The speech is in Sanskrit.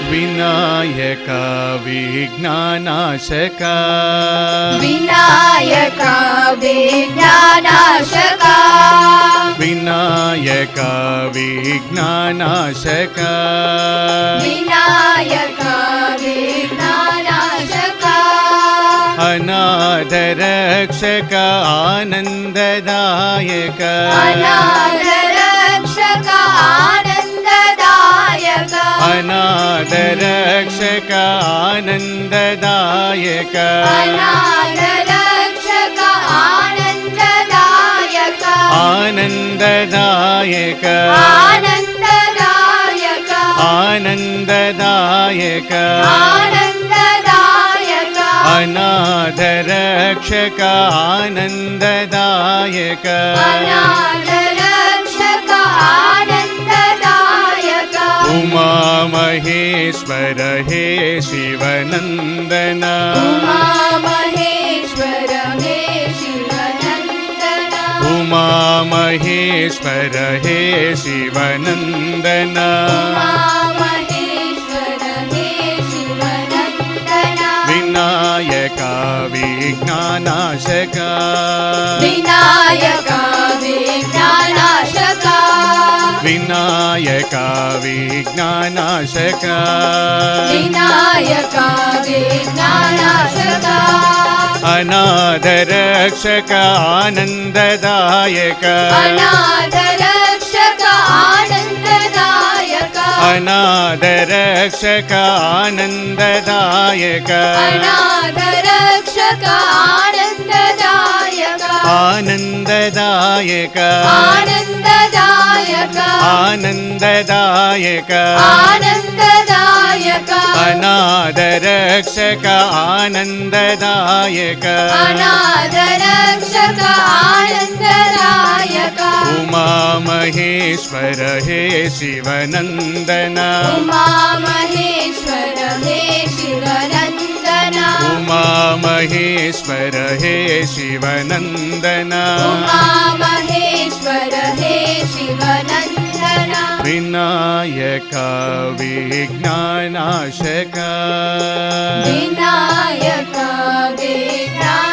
विनायक विघ्ननाशक विनायक विघ्ननाशक विनायक विघ्ननाशक विनायक विघ्ननाशक अनाथ रक्षक आनंददायक अनाथ रक्षक आनंददायक अनाथ रक्षक आनंददायक अनाथ रक्षक आनंददायक आनंददायक आनंददायक आनंददायक आनंददायक अनाथ रक्षक आनंददायक अनाथ रक्षक आनंददायक उमा महेश्वर हे शिवनंदन उमा महेश्वर हे शिवनंदन उमा महेश्वर हे शिवनंदन उमा महेश्वर हे शिवनंदन विनायक विघ्ननाशक विनायक विघ्ननाशक विनायक विघ्ननाशक विनायक विघ्ननाशक अनाथ रक्षक आनंददायक अनाथ रक्षक आनंददायक अनाथ रक्षक आनंददायक अनाथ रक्षक आनंददायक आनंददायक आनंददायक आनंददायक आनंददायक अनाथ रक्षक आनंददायक अनाथ रक्षक आनंददायक उमा महेश्वर हे शिवनंदन उमा महेश्वर हे शिवनंदन उमा महेश्वर हे शिवनंदन उमा महेश्वर हे शिवनंदन विनायक विघ्ननाशक विनायक विघ्ननाशक